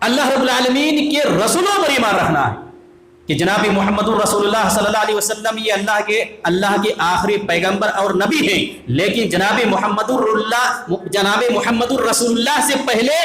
اللہ رب العالمین کے رسولوں پر ایمان رکھنا ہے کہ جناب محمد الرسول اللہ صلی اللہ علیہ وسلم یہ اللہ کے آخری پیغمبر اور نبی ہیں، لیکن جناب محمد الرسول اللہ سے پہلے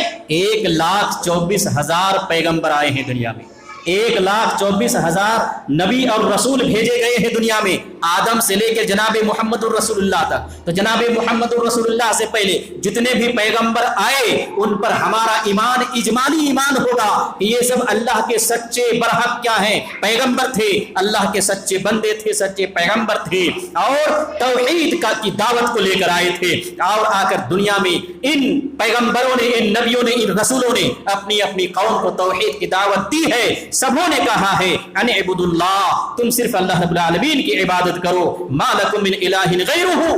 1,24,000 پیغمبر آئے ہیں دنیا میں، 1,24,000 نبی اور رسول بھیجے گئے ہیں دنیا میں، آدم سے لے کے جناب محمد الرسول اللہ تک۔ تو جناب محمد الرسول اللہ سے پہلے جتنے بھی پیغمبر آئے ان پر ہمارا ایمان اجمالی ایمان ہوگا کہ یہ سب اللہ کے سچے برحق کیا ہیں، پیغمبر تھے، اللہ کے سچے بندے تھے، سچے پیغمبر تھے، اور توحید کی دعوت کو لے کر آئے تھے، اور آ کر دنیا میں ان پیغمبروں نے، ان نبیوں نے، ان رسولوں نے اپنی اپنی قوم کو توحید کی دعوت دی ہے۔ سبوں نے کہا ہے ان اعبدوا اللہ، تم صرف اللہ رب العالمین کی عبادت کرو، ما لکم من الہ غیرہ،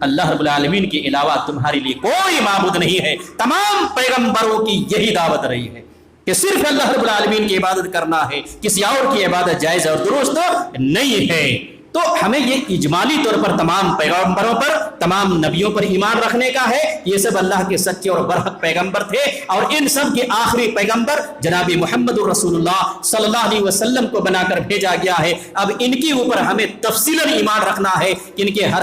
اللہ رب العالمین کے علاوہ تمہارے لیے کوئی معبود نہیں ہے۔ تمام پیغمبروں کی یہی دعوت رہی ہے کہ صرف اللہ رب العالمین کی عبادت کرنا ہے، کسی اور کی عبادت جائز اور درست نہیں ہے۔ تو ہمیں یہ اجمالی طور پر تمام پیغمبروں پر، تمام نبیوں پر ایمان رکھنے کا ہے، یہ سب اللہ کے سچے اور برحق پیغمبر تھے، اور ان سب کے آخری پیغمبر جناب محمد الرسول اللہ صلی اللہ علیہ وسلم کو بنا کر بھیجا گیا ہے۔ اب ان کے اوپر ہمیں تفصیلاً ایمان رکھنا ہے کہ ان کے ہر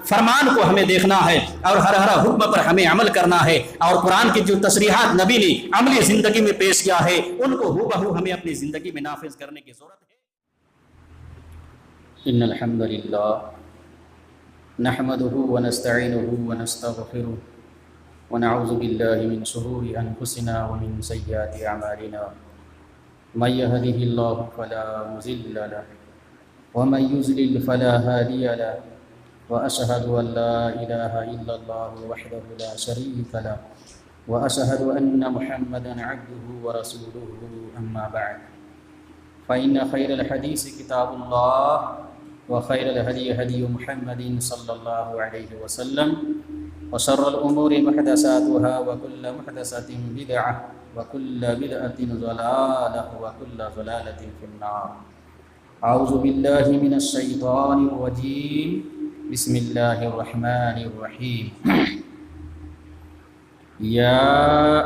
فرمان کو ہمیں دیکھنا ہے، اور ہر حکم پر ہمیں عمل کرنا ہے، اور قرآن کی جو تصریحات نبی نے عملی زندگی میں پیش کیا ہے ان کو ہو بہو ہمیں اپنی زندگی میں نافذ کرنے کی ضرورت ہے۔ ان الحمد للہ نحمده ونستعینه ونستغفره ونعوذ باللہ من شرور انفسنا ومن سیئات اعمالنا، من يهده اللہ فلا مضل له ومن يضلل فلا هادی له، واشهد ان لا الہ الا اللہ وحدہ لا شریک له، واشهد ان محمدا عبده ورسوله، اما بعد فإن خير الحديث كتاب الله وخير الهدي هدي محمد صلى الله عليه وسلم، وشر الأمور محدثاتها وكل محدثة بدعة وكل بدعة ضلالة وكل ضلالة في النار۔ أعوذ بالله من الشيطان الرجيم، بسم الله الرحمن الرحيم۔ يا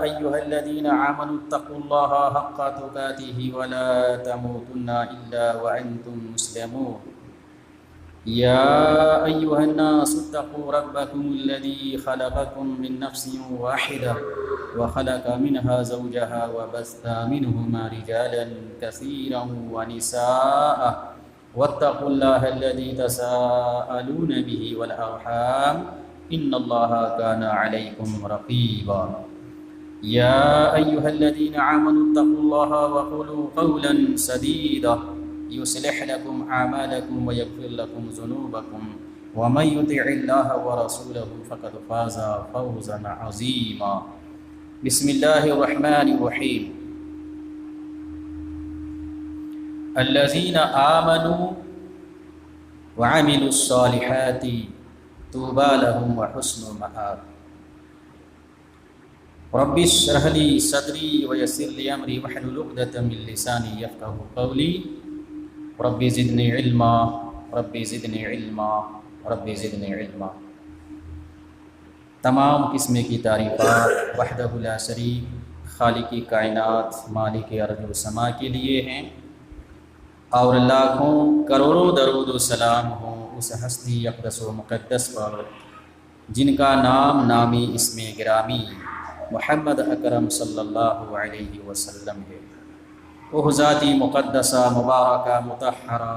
أيها الذين آمنوا اتقوا الله حق تقاته ولا تموتن إلا وأنتم مسلمون۔ يا أيها الناس اتقوا ربكم الذي خلقكم من نفس واحدة وخلق منها زوجها وبث منهما رجالا كثيرا ونساء، واتقوا الله الذي تساءلون به والأرحام ان اللہ کان علیکم رقیبا۔ یا ایہا الذین آمنوا اتقوا اللہ وقولوا قولا سدیدا یصلح لکم اعمالکم ویغفر لکم ذنوبکم ومن یطع اللہ ورسولہ فقد فاز فوزا عظیما۔ بسم اللہ الرحمن الرحیم۔ الذین آمنوا وعملوا الصالحات طوبى لهم وحسن مآب۔ رب اشرح لي صدري ويسر لي امري واحلل عقدة من لساني يفقهوا قولي، رب زدني علما رب زدني علما رب زدني علما۔ تمام قسم کی تعریفات وحدہ لا شریک خالق کائنات مالک ارض و سما کے لیے ہیں، اور لاکھوں کروڑوں درود و سلام ہوں اس ہستی اقدس و مقدس پر جن کا نام نامی اسم گرامی محمد اکرم صلی اللہ علیہ وسلم ہے۔ وہ ذاتی مقدسہ مبارکہ مطہرہ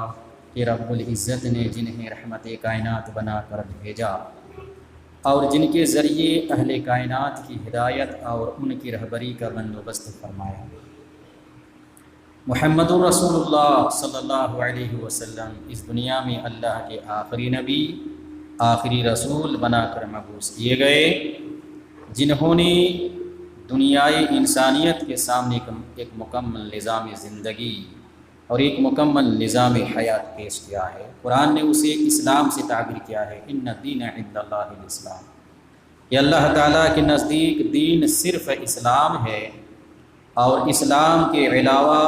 کہ رب العزت نے جنہیں رحمت کائنات بنا کر بھیجا، اور جن کے ذریعے اہل کائنات کی ہدایت اور ان کی رہبری کا بندوبست فرمایا۔ محمد الرسول اللہ صلی اللہ علیہ وسلم اس دنیا میں اللہ کے آخری نبی، آخری رسول بنا کر مبعوث کیے گئے، جنہوں نے دنیائے انسانیت کے سامنے ایک مکمل نظام زندگی اور ایک مکمل نظام حیات پیش کیا ہے۔ قرآن نے اسے اسلام سے تعبیر کیا ہے، ان الدین عند اللہ الاسلام، کہ اللہ تعالیٰ کے نزدیک دین صرف اسلام ہے، اور اسلام کے علاوہ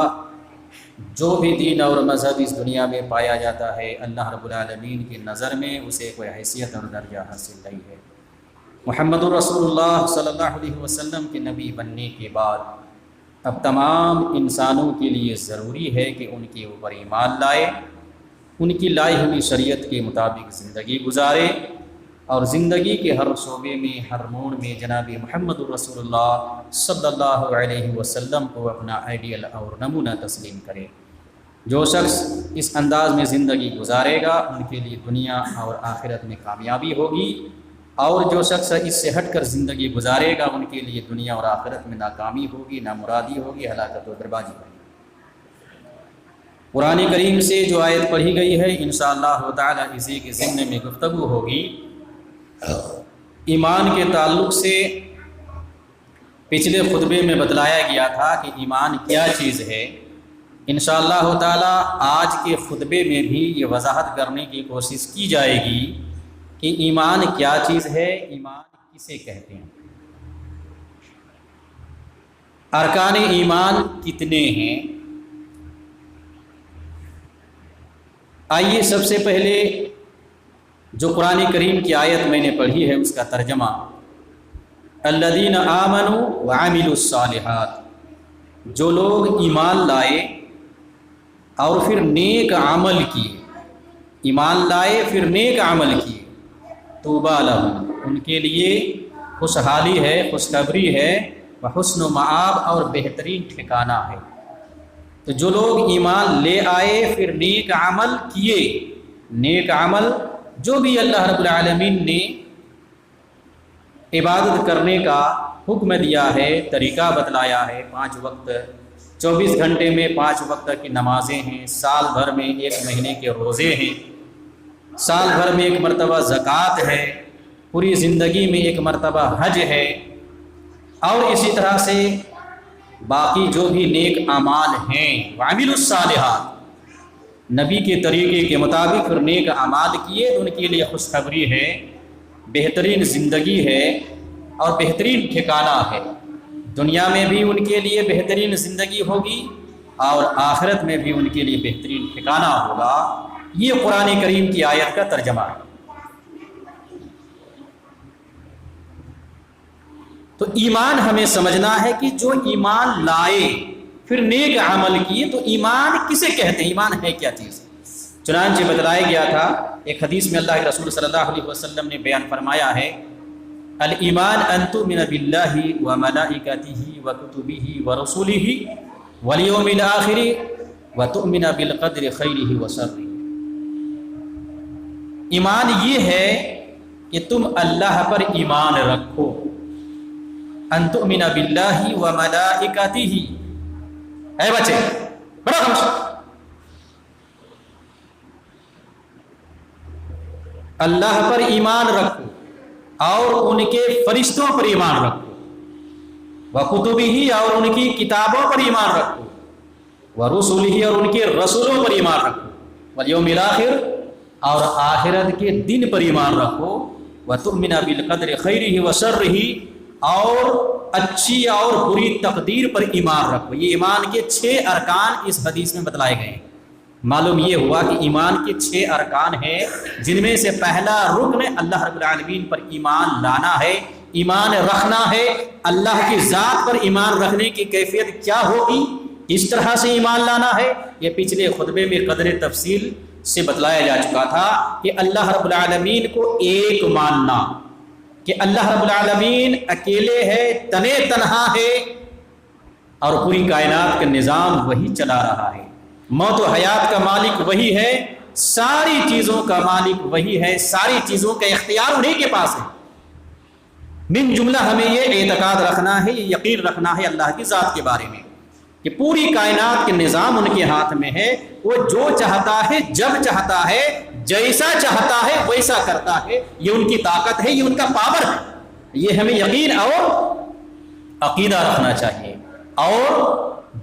جو بھی دین اور مذہب اس دنیا میں پایا جاتا ہے اللہ رب العالمین کی نظر میں اسے کوئی حیثیت اور درجہ حاصل نہیں ہے۔ محمد الرسول اللہ صلی اللہ علیہ وسلم کے نبی بننے کے بعد اب تمام انسانوں کے لیے ضروری ہے کہ ان کے اوپر ایمان لائے، ان کی لائی ہوئی شریعت کے مطابق زندگی گزارے، اور زندگی کے ہر شعبے میں، ہر موڑ میں جناب محمد الرسول اللہ صلی اللہ علیہ وسلم کو اپنا آئیڈیل اور نمونہ تسلیم کرے۔ جو شخص اس انداز میں زندگی گزارے گا ان کے لیے دنیا اور آخرت میں کامیابی ہوگی، اور جو شخص اس سے ہٹ کر زندگی گزارے گا ان کے لیے دنیا اور آخرت میں ناکامی ہوگی، نامرادی ہوگی، ہلاکت و بربادی ہوگی۔ قرآن کریم سے جو آیت پڑھی گئی ہے انشاءاللہ تعالی اسی کے ضمن میں گفتگو ہوگی۔ ایمان کے تعلق سے پچھلے خطبے میں بتلایا گیا تھا کہ ایمان کیا چیز ہے۔ انشاءاللہ تعالی آج کے خطبے میں بھی یہ وضاحت کرنے کی کوشش کی جائے گی کہ ایمان کیا چیز ہے، ایمان کسے کہتے ہیں، ارکان ایمان کتنے ہیں۔ آئیے سب سے پہلے جو قرآن کریم کی آیت میں نے پڑھی ہے اس کا ترجمہ، الذین آمنوا وعملوا الصالحات، جو لوگ ایمان لائے اور پھر نیک عمل کیے، ایمان لائے پھر نیک عمل کیے، طوبی لہم، ان کے لیے خوشحالی ہے، خوشخبری ہے، وحسن مآب، اور بہترین ٹھکانہ ہے۔ تو جو لوگ ایمان لے آئے پھر نیک عمل کیے، نیک عمل جو بھی اللہ رب العالمین نے عبادت کرنے کا حکم دیا ہے، طریقہ بتلایا ہے، 5 وقت 24 گھنٹے میں 5 وقت کی نمازیں ہیں، سال بھر میں 1 مہینے کے روزے ہیں، سال بھر میں 1 مرتبہ زکوٰۃ ہے، پوری زندگی میں 1 مرتبہ حج ہے، اور اسی طرح سے باقی جو بھی نیک اعمال ہیں، وعملوا الصالحات، نبی کے طریقے کے مطابق پھر نیک اعمال کیے تو ان کے لیے خوشخبری ہے، بہترین زندگی ہے اور بہترین ٹھکانہ ہے۔ دنیا میں بھی ان کے لیے بہترین زندگی ہوگی اور آخرت میں بھی ان کے لیے بہترین ٹھکانہ ہوگا۔ یہ قرآن کریم کی آیت کا ترجمہ ہے۔ تو ایمان ہمیں سمجھنا ہے کہ جو ایمان لائے پھر نیک عمل کیے، تو ایمان کسے کہتے ہیں، ایمان ہے کیا چیز۔ چنانچہ بتلایا گیا تھا ایک حدیث میں اللہ کے رسول صلی اللہ علیہ وسلم نے بیان فرمایا ہے، الایمان ان تؤمن باللہ وملائکتہ وکتبہ ورسلہ والیوم الآخر وتؤمن بالقدر خیرہ وشرہ۔ ایمان یہ ہے کہ تم اللہ پر ایمان رکھو، ان تؤمن باللہ وملائکتہ، اے بچے بڑا خاموش، اللہ پر ایمان رکھو اور ان کے فرشتوں پر ایمان رکھو، وکتبہ، اور ان کی کتابوں پر ایمان رکھو، ورسلہ، اور ان کے رسولوں پر ایمان رکھو، والیوم الآخر، اور آخرت کے دن پر ایمان رکھو، وتؤمن بالقدر خیرہ وشرہ، اور اچھی اور بری تقدیر پر ایمان رکھو۔ یہ ایمان کے 6 ارکان اس حدیث میں بتلائے گئے ہیں۔ معلوم یہ ہوا کہ ایمان کے 6 ارکان ہیں، جن میں سے پہلا رکن اللہ رب العالمین پر ایمان لانا ہے، ایمان رکھنا ہے۔ اللہ کی ذات پر ایمان رکھنے کی کیفیت کیا ہوگی، اس طرح سے ایمان لانا ہے۔ یہ پچھلے خطبے میں قدر تفصیل سے بتلایا جا چکا تھا کہ اللہ رب العالمین کو ایک ماننا، کہ اللہ رب العالمین اکیلے ہے، تنے تنہا ہے، اور پوری کائنات کا نظام وہی چلا رہا ہے، موت و حیات کا مالک وہی ہے، ساری چیزوں کا مالک وہی ہے، ساری چیزوں کا اختیار انہیں کے پاس ہے۔ من جملہ ہمیں یہ اعتقاد رکھنا ہے، یہ یقین رکھنا ہے اللہ کی ذات کے بارے میں کہ پوری کائنات کے نظام ان کے ہاتھ میں ہے، وہ جو چاہتا ہے، جب چاہتا ہے، جیسا چاہتا ہے ویسا کرتا ہے۔ یہ ان کی طاقت ہے، یہ ان کا پاور ہے۔ یہ ہمیں یقین اور عقیدہ رکھنا چاہیے۔ اور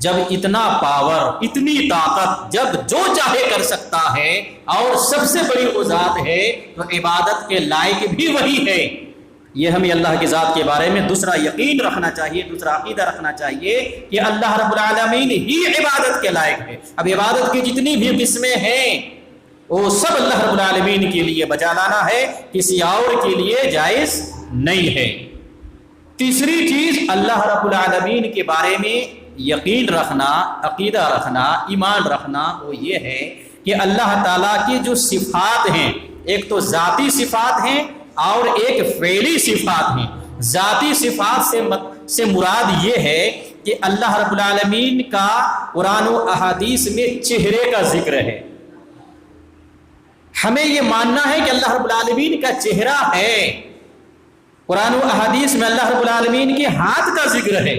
جب اتنا پاور، اتنی طاقت، جب جو چاہے کر سکتا ہے اور سب سے بڑی وہ ذات ہے، تو عبادت کے لائق بھی وہی ہے۔ یہ ہمیں اللہ کی ذات کے بارے میں دوسرا یقین رکھنا چاہیے، دوسرا عقیدہ رکھنا چاہیے کہ اللہ رب العالمین ہی عبادت کے لائق ہے۔ اب عبادت کی جتنی بھی قسمیں ہیں وہ سب اللہ رب العالمین کے لیے بجا لانا ہے، کسی اور کے لیے جائز نہیں ہے۔ تیسری چیز، اللہ رب العالمین کے بارے میں یقین رکھنا، عقیدہ رکھنا، ایمان رکھنا وہ یہ ہے کہ اللہ تعالیٰ کی جو صفات ہیں، ایک تو ذاتی صفات ہیں اور ایک فعلی صفات ہیں۔ ذاتی صفات سے مراد یہ ہے کہ اللہ رب العالمین کا قرآن و احادیث میں چہرے کا ذکر ہے۔ ہمیں یہ ماننا ہے کہ اللہ رب العالمین کا چہرہ ہے۔ قرآن و احادیث میں اللہ رب العالمین کے ہاتھ کا ذکر ہے،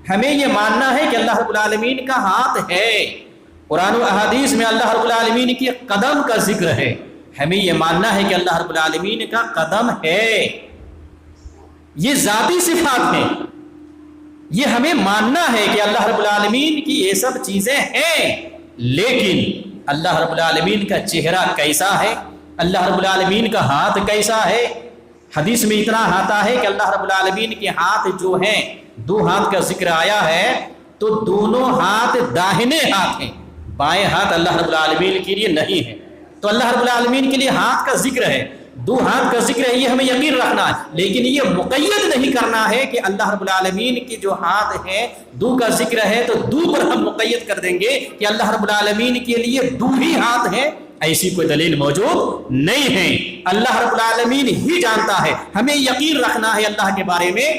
ہمیں یہ ماننا ہے کہ اللہ رب العالمین کا ہاتھ ہے۔ قرآن و احادیث میں اللہ رب العالمین کے قدم کا ذکر ہے، ہمیں یہ ماننا ہے کہ اللہ رب العالمین کا قدم ہے۔ یہ ذاتی صفات ہیں، یہ ہمیں ماننا ہے کہ اللہ رب العالمین کی یہ سب چیزیں ہیں۔ لیکن اللہ رب العالمین کا چہرہ کیسا ہے، اللہ رب العالمین کا ہاتھ کیسا ہے؟ حدیث میں اتنا آتا ہے کہ اللہ رب العالمین کے ہاتھ جو ہیں، دو ہاتھ کا ذکر آیا ہے تو دونوں ہاتھ داہنے ہاتھ ہیں، بائیں ہاتھ اللہ رب العالمین کے لیے نہیں ہے۔ تو اللہ رب العالمین کے لیے ہاتھ کا ذکر ہے، دو ہاتھ کا ذکر ہے، یہ ہمیں یقین رکھنا ہے۔ لیکن یہ مقید نہیں کرنا ہے کہ اللہ رب العالمین کے جو ہاتھ ہیں دو کا ذکر ہے تو دو پر ہم مقید کر دیں گے کہ اللہ رب العالمین کے لیے دو ہی ہاتھ ہیں، ایسی کوئی دلیل موجود نہیں ہے۔ اللہ رب العالمین ہی جانتا ہے، ہمیں یقین رکھنا ہے اللہ کے بارے میں،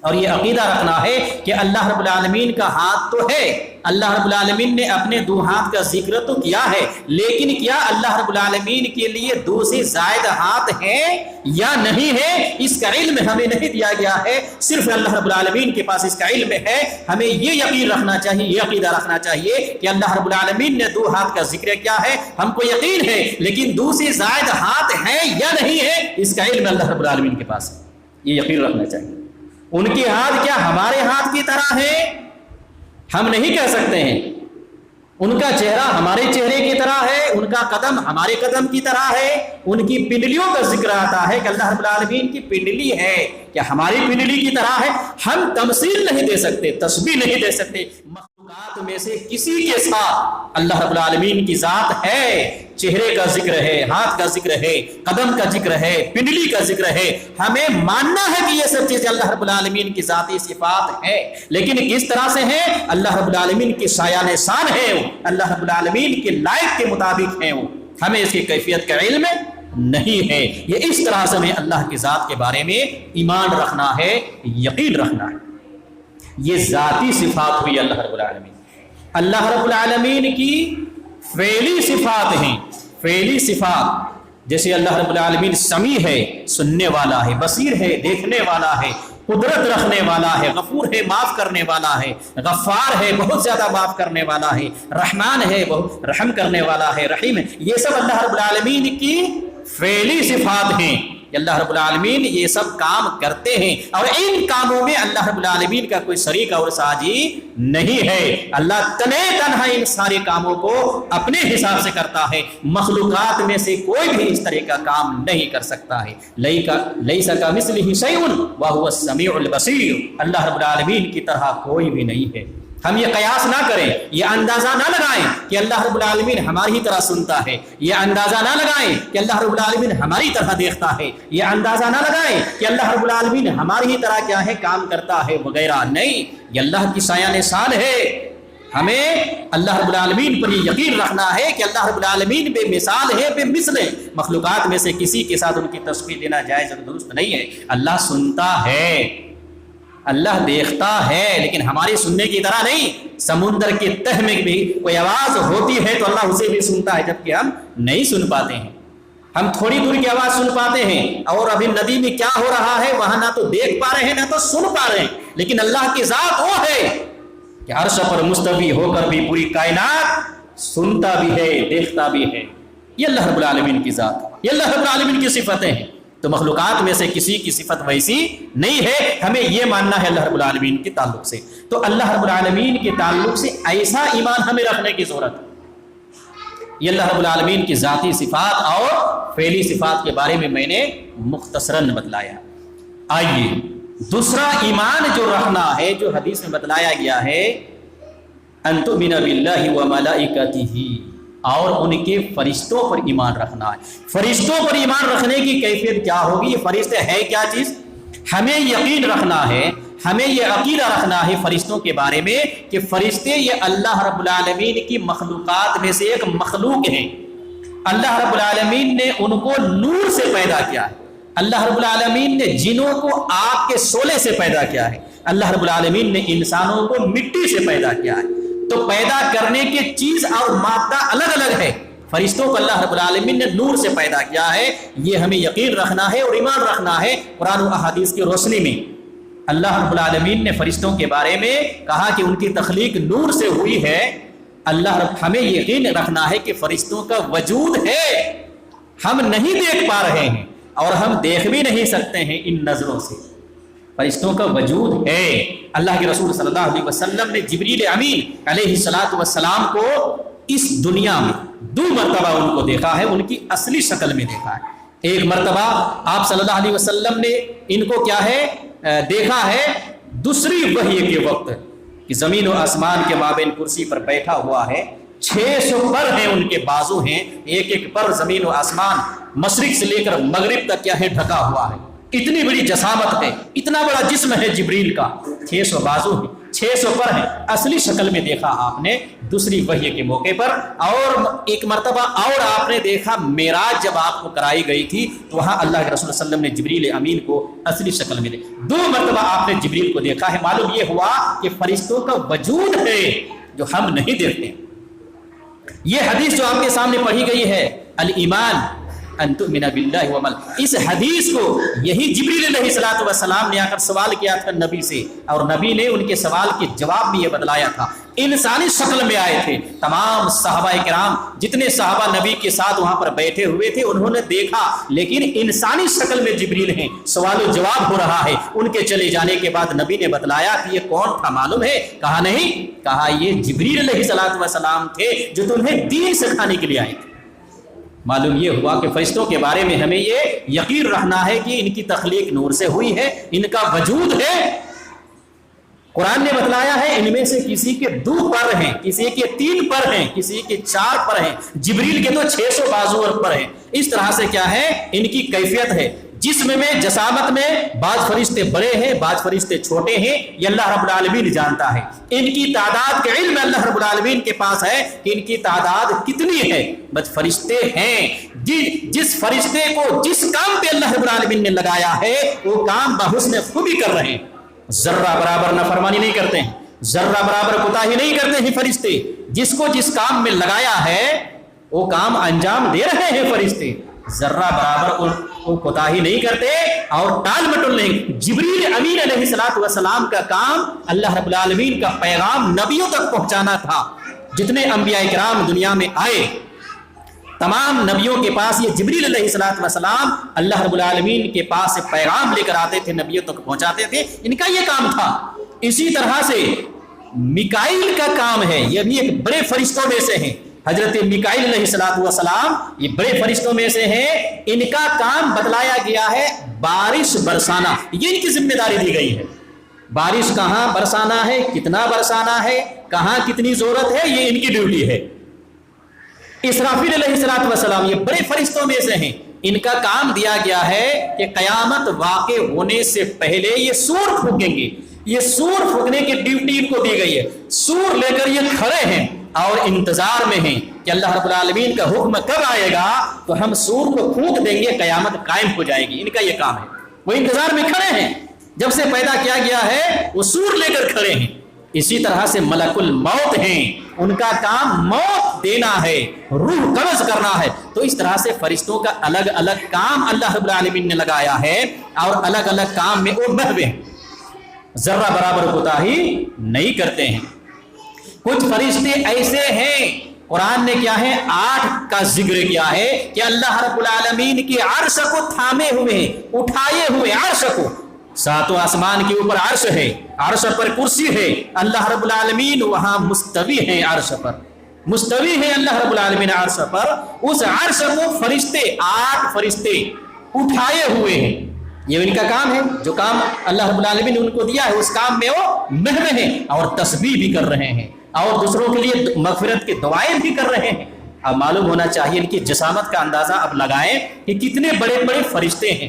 اور یہ عقیدہ رکھنا ہے کہ اللہ رب العالمین کا ہاتھ تو ہے۔ اللہ رب العالمین نے اپنے دو ہاتھ کا ذکر تو کیا ہے، لیکن کیا اللہ رب العالمین کے لیے دو سے زائد ہاتھ ہیں یا نہیں ہے، اس کا علم ہمیں نہیں دیا گیا ہے، صرف اللہ رب العالمین کے پاس اس کا علم ہے۔ ہمیں یہ یقین رکھنا چاہیے، یہ عقیدہ رکھنا چاہیے کہ اللہ رب العالمین نے دو ہاتھ کا ذکر کیا ہے، ہم کو یقین ہے، لیکن دو سے زائد ہاتھ ہیں یا نہیں ہے، اس کا علم اللہ رب العالمین کے پاس ہے، یہ یقین رکھنا چاہیے۔ ان کے ہاتھ کیا ہمارے ہاتھ کی طرح ہے؟ ہم نہیں کہہ سکتے ہیں۔ ان کا چہرہ ہمارے چہرے کی طرح ہے، ان کا قدم ہمارے قدم کی طرح ہے۔ ان کی پنڈلیوں کا ذکر آتا ہے کہ اللہ رب العالمین کی پنڈلی ہے، کیا ہماری پنڈلی کی طرح ہے؟ ہم تمثیل نہیں دے سکتے، تشبیہ نہیں دے سکتے۔ مخلوقات میں سے کسی کے ساتھ اللہ رب العالمین کی ذات ہے، چہرے کا ذکر ہے، ہاتھ کا ذکر ہے، قدم کا ذکر ہے، پنڈلی کا ذکر ہے۔ ہمیں ماننا ہے کہ یہ سب چیزیں اللہ رب العالمین کی ذاتی صفات ہیں، لیکن کس طرح سے ہیں؟ اللہ رب العالمین کی شایان شان ہے، اللہ رب العالمین کے لائق کے مطابق ہیں، ہمیں اس کی کیفیت کا علم نہیں ہے۔ یہ اس طرح سے ہمیں اللہ کی ذات کے بارے میں ایمان رکھنا ہے، یقین رکھنا ہے۔ یہ ذاتی صفات ہوئی اللہ رب العالمین۔ اللہ رب العالمین کی فعلی صفات ہیں، فعلی صفات جیسے اللہ رب العالمین سمیع ہے، سننے والا ہے، بصیر ہے، دیکھنے والا ہے، قدرت رکھنے والا ہے، غفور ہے، معاف کرنے والا ہے، غفار ہے، بہت زیادہ معاف کرنے والا ہے، رحمان ہے، بہت رحم کرنے والا ہے، رحیم ہے۔ یہ سب اللہ رب العالمین کی فعلی صفات ہیں۔ اللہ رب العالمین یہ سب کام کرتے ہیں، اور ان کاموں میں اللہ رب العالمین کا کوئی شریک اور ساجی نہیں ہے۔ اللہ تنہا ان سارے کاموں کو اپنے حساب سے کرتا ہے، مخلوقات میں سے کوئی بھی اس طرح کا کام نہیں کر سکتا ہے۔ لیس کمثلہ شیء وہو السمیع البصیر، اللہ رب العالمین کی طرح کوئی بھی نہیں ہے۔ ہم یہ قیاس نہ کریں، یہ اندازہ نہ لگائیں کہ اللہ رب العالمین ہماری ہی طرح سنتا ہے، یہ اندازہ نہ لگائیں کہ اللہ رب العالمین ہماری طرح دیکھتا ہے، یہ اندازہ نہ لگائیں کہ اللہ رب العالمین ہماری ہی طرح کیا ہے کام کرتا ہے وغیرہ، نہیں، یہ اللہ کی شایان شان ہے۔ ہمیں اللہ رب العالمین پر یہ یقین رکھنا ہے کہ اللہ رب العالمین بے مثال ہے، بے مثل ہے، مخلوقات میں سے کسی کے ساتھ ان کی تشبیہ دینا جائز اور درست نہیں ہے۔ اللہ سنتا ہے، اللہ دیکھتا ہے، لیکن ہماری سننے کی طرح نہیں۔ سمندر کے تہ میں بھی کوئی آواز ہوتی ہے تو اللہ اسے بھی سنتا ہے، جبکہ ہم نہیں سن پاتے ہیں۔ ہم تھوڑی دور کی آواز سن پاتے ہیں، اور ابھی ندی میں کیا ہو رہا ہے وہاں نہ تو دیکھ پا رہے ہیں نہ تو سن پا رہے ہیں، لیکن اللہ کی ذات وہ ہے کہ عرش پر مستوی ہو کر بھی پوری کائنات سنتا بھی ہے، دیکھتا بھی ہے۔ یہ اللہ رب العالمین کی ذات، یہ اللہ رب العالمین کی صفتیں ہیں۔ تو مخلوقات میں سے کسی کی صفت ویسی نہیں ہے، ہمیں یہ ماننا ہے اللہ رب العالمین کے تعلق سے۔ تو اللہ رب العالمین کے تعلق سے ایسا ایمان ہمیں رکھنے کی ضرورت ہے۔ یہ اللہ رب العالمین کی ذاتی صفات اور فعلی صفات کے بارے میں نے مختصراً بتلایا۔ آئیے دوسرا ایمان جو رکھنا ہے، جو حدیث میں بتلایا گیا ہے، ان تؤمن باللہ وملائکتہ، اور ان کے فرشتوں پر ایمان رکھنا ہے۔ فرشتوں پر ایمان رکھنے کی کیفیت کیا ہوگی؟ یہ فرشتے ہے کیا چیز؟ ہمیں یقین رکھنا ہے، ہمیں یہ عقیدہ رکھنا ہے فرشتوں کے بارے میں کہ فرشتے یہ اللہ رب العالمین کی مخلوقات میں سے ایک مخلوق ہیں. اللہ رب العالمین نے ان کو نور سے پیدا کیا ہے. اللہ رب العالمین نے جنوں کو آگ کے شعلے سے پیدا کیا ہے. اللہ رب العالمین نے انسانوں کو مٹی سے پیدا کیا ہے. تو پیدا کرنے کی چیز اور مادہ الگ الگ ہے. فرشتوں کو اللہ رب العالمین نے نور سے پیدا کیا ہے. یہ ہمیں یقین رکھنا ہے اور ایمان رکھنا ہے. قرآن و احادیث کی روشنی میں اللہ رب العالمین نے فرشتوں کے بارے میں کہا کہ ان کی تخلیق نور سے ہوئی ہے. اللہ رب ہمیں یقین رکھنا ہے کہ فرشتوں کا وجود ہے. ہم نہیں دیکھ پا رہے ہیں اور ہم دیکھ بھی نہیں سکتے ہیں ان نظروں سے. فرشتوں کا وجود ہے. اللہ کے رسول صلی اللہ علیہ وسلم نے جبریل امین علیہ الصلوۃ والسلام کو اس دنیا میں 2 مرتبہ ان کو دیکھا ہے. ان کی اصلی شکل میں دیکھا ہے. ایک مرتبہ آپ صلی اللہ علیہ وسلم نے ان کو کیا ہے دیکھا ہے دوسری وحی کے وقت کہ زمین و آسمان کے مابین کرسی پر بیٹھا ہوا ہے. 600 پر ہیں ان کے بازو ہیں. ایک ایک پر زمین و آسمان مشرق سے لے کر مغرب تک کیا ہے ڈھکا ہوا ہے. اتنی بڑی جسامت ہے. اتنا بڑا جسم ہے جبریل کا. 600 بازو ہیں, 600 پر ہیں. اصلی شکل میں دیکھا آپ نے دوسری وحی کے موقع پر. اور ایک مرتبہ اور آپ نے دیکھا معراج جب آپ کو کرائی گئی تھی تو وہاں اللہ کے رسول صلی اللہ علیہ وسلم نے جبریل امین کو اصلی شکل میں دیکھا. 2 مرتبہ آپ نے جبریل کو دیکھا ہے. معلوم یہ ہوا کہ فرشتوں کا وجود ہے جو ہم نہیں دیکھتے. یہ حدیث جو آپ کے سامنے پڑھی گئی ہے الایمان ان تؤمن باللہ ومل، اس حدیث کو یہی جبریل علیہ السلام نے آ کر سوال کیا تھا نبی سے، اور نبی نے ان کے سوال کے جواب میں یہ بتلایا تھا. انسانی شکل میں آئے تھے. تمام صحابہ کرام جتنے صحابہ نبی کے ساتھ وہاں پر بیٹھے ہوئے تھے انہوں نے دیکھا، لیکن انسانی شکل میں جبریل ہیں. سوال و جواب ہو رہا ہے. ان کے چلے جانے کے بعد نبی نے بتلایا کہ یہ کون تھا معلوم ہے؟ کہا نہیں. کہا یہ جبریل علیہ السلام تھے جو تمہیں دین سکھانے کے لیے آئے تھے. معلوم یہ ہوا کہ فرشتوں کے بارے میں ہمیں یہ یقین رکھنا ہے کہ ان کی تخلیق نور سے ہوئی ہے، ان کا وجود ہے. قرآن نے بتلایا ہے ان میں سے کسی کے 2 پر ہیں، کسی کے 3 پر ہیں، کسی کے 4 پر ہیں. جبریل کے تو 600 بازو اور پر ہیں. اس طرح سے کیا ہے ان کی کیفیت ہے. جسم میں جسامت میں بعض فرشتے بڑے ہیں، بعض فرشتے چھوٹے ہیں. یہ اللہ رب العالمین جانتا ہے. ان کی تعداد کا علم اللہ رب العالمین کے پاس ہے کہ ان کی تعداد کتنی ہے. بس فرشتے ہیں. جس فرشتے کو جس کام پہ اللہ رب العالمین نے لگایا ہے وہ کام بحسن خوبی کر رہے ہیں. ذرہ برابر نافرمانی نہیں کرتے ہیں، ذرہ برابر کوتاہی نہیں کرتے ہیں فرشتے. جس کو جس کام میں لگایا ہے وہ کام انجام دے رہے ہیں فرشتے. ذرہ برابر وہ کوتاہی نہیں کرتے اور ٹال مٹول نہیں. جبریل امین علیہ السلام کا کام اللہ رب العالمین کا پیغام نبیوں تک پہنچانا تھا. جتنے انبیاء کرام دنیا میں آئے تمام نبیوں کے پاس یہ جبریل علیہ السلام اللہ رب العالمین کے پاس سے پیغام لے کر آتے تھے، نبیوں تک پہنچاتے تھے. ان کا یہ کام تھا. اسی طرح سے میکائیل کا کام ہے. یہ بھی ایک بڑے فرشتوں میں سے ہیں. حضرت میکائیل علیہ السلام یہ بڑے فرشتوں میں سے ہیں. ان کا کام بتلایا گیا ہے بارش برسانا. یہ ان کی ذمہ داری دی گئی ہے. بارش کہاں برسانا ہے، کتنا برسانا ہے، کہاں کتنی ضرورت ہے، یہ ان کی ڈیوٹی ہے. اسرافیل علیہ السلام یہ بڑے فرشتوں میں سے ہیں. ان کا کام دیا گیا ہے کہ قیامت واقع ہونے سے پہلے یہ سور پھونکیں گے. یہ سور پھونکنے کی ڈیوٹی ان کو دی گئی ہے. سور لے کر یہ کھڑے ہیں اور انتظار میں ہیں کہ اللہ رب العالمین کا حکم کب آئے گا تو ہم سور کو پھونک دیں گے، قیامت قائم ہو جائے گی. ان کا یہ کام ہے. وہ انتظار میں کھڑے ہیں. جب سے پیدا کیا گیا ہے وہ سور لے کر کھڑے ہیں. اسی طرح سے ملک الموت ہیں. ان کا کام موت دینا ہے، روح قبض کرنا ہے. تو اس طرح سے فرشتوں کا الگ الگ کام اللہ رب العالمین نے لگایا ہے اور الگ الگ کام میں وہ محو ہیں. ذرہ برابر کوتاہی نہیں کرتے ہیں. کچھ فرشتے ایسے ہیں قرآن نے کیا ہے 8 کا ذکر کیا ہے کہ اللہ رب العالمین کی عرش کو تھامے ہوئے ہیں، اٹھائے ہوئے عرش کو. 7 آسمان کے اوپر عرش ہے، عرش پر کرسی ہے. اللہ رب العالمین وہاں مستوی ہیں، عرش پر مستوی ہے اللہ رب العالمین عرش پر. اس عرش کو فرشتے 8 فرشتے اٹھائے ہوئے ہیں. یہ ان کا کام ہے. جو کام اللہ رب العالمین نے ان کو دیا ہے اس کام میں وہ محو ہیں اور تسبیح بھی کر رہے ہیں اور دوسروں کے لیے مغفرت کی دعائیں بھی کر رہے ہیں. اب معلوم ہونا چاہیے ان کی جسامت کا اندازہ اب لگائیں کہ کتنے بڑے بڑے فرشتے ہیں.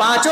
5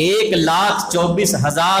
1,24,000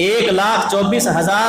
1,24,000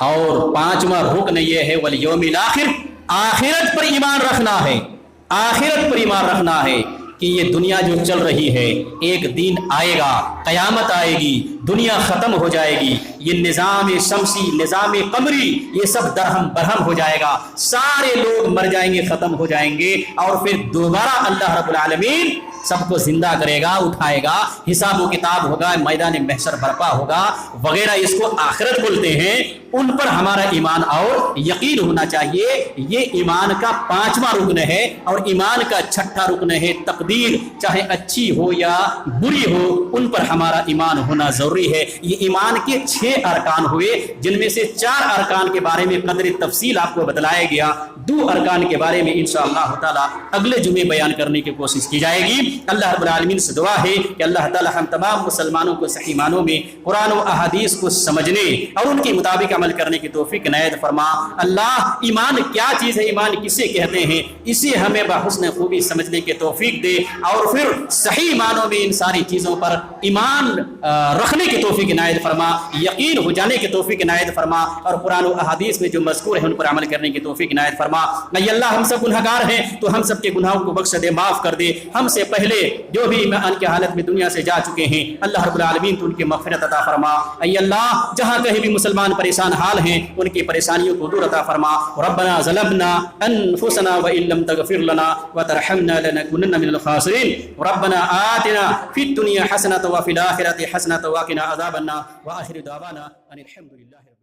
اور پانچواں رکن یہ ہے والیوم آخر، آخرت پر ایمان رکھنا ہے، آخرت پر ایمان رکھنا ہے کہ یہ دنیا جو چل رہی ہے ایک دن آئے گا، قیامت آئے گی، دنیا ختم ہو جائے گی، یہ نظام شمسی، نظام قمری، یہ سب درہم برہم ہو جائے گا، سارے لوگ مر جائیں گے، ختم ہو جائیں گے، اور پھر دوبارہ اللہ رب العالمین سب کو زندہ کرے گا، اٹھائے گا، حساب و کتاب ہوگا، میدان محشر برپا ہوگا وغیرہ، اس کو آخرت بولتے ہیں۔ ان پر ہمارا ایمان اور یقین ہونا چاہیے۔ یہ ایمان کا پانچواں رکن ہے، اور ایمان کا چھٹا رکن ہے تقدیر، چاہے اچھی ہو یا بری ہو، ان پر ہمارا ایمان ہونا ضروری ہے۔ یہ ایمان کے 6 ارکان ہوئے، جن میں سے 4 ارکان کے بارے میں قدر تفصیل آپ کو بتلایا گیا، 2 ارکان کے بارے میں انشاءاللہ تعالی اگلے جمعے بیان کرنے کی کوشش کی جائے گی۔ اللہ رب العالمین سے دعا ہے کہ اللہ تعالی ہم تمام مسلمانوں کو صحیح معنوں میں قرآن و احادیث کو سمجھنے اور ان کے مطابق عمل کرنے کی توفیق عنایت فرما۔ اللہ ایمان کیا چیز ہے، ایمان کسے کہتے ہیں، اسے ہمیں بحسن خوبی سمجھنے کی توفیق دے، اور پھر صحیح معنوں میں ان ساری چیزوں پر ایمان رکھنے کی توفیق عنایت فرما، یقین ہو جانے کی توفیق عنایت فرما، اور قرآن و احادیث میں جو مذکور ہے ان پر عمل کرنے کی توفیق عنایت فرما۔ اے اللہ ہم سب گنہگار ہیں، تو ہم سب کے گناہوں کو بخش دے، معاف کر دے۔ ہم سے پہلے جو بھی ایمان کی حالت میں دنیا سے جا چکے ہیں اللہ رب العالمین تو ان کی مغفرت عطا فرما۔ اے اللہ جہاں کہیں بھی مسلمان پریشان حال ہیں ان کی پریشانیوں کو دور عطا فرما۔ ربنا ظلمنا انفسنا وان لم تغفر لنا وترحمنا لنكونن من الخاسرين ربنا آتنا في الدنيا حسنة وفي الآخرة حسنة وقنا عذاب النار وآخر دعوانا ان الحمد لله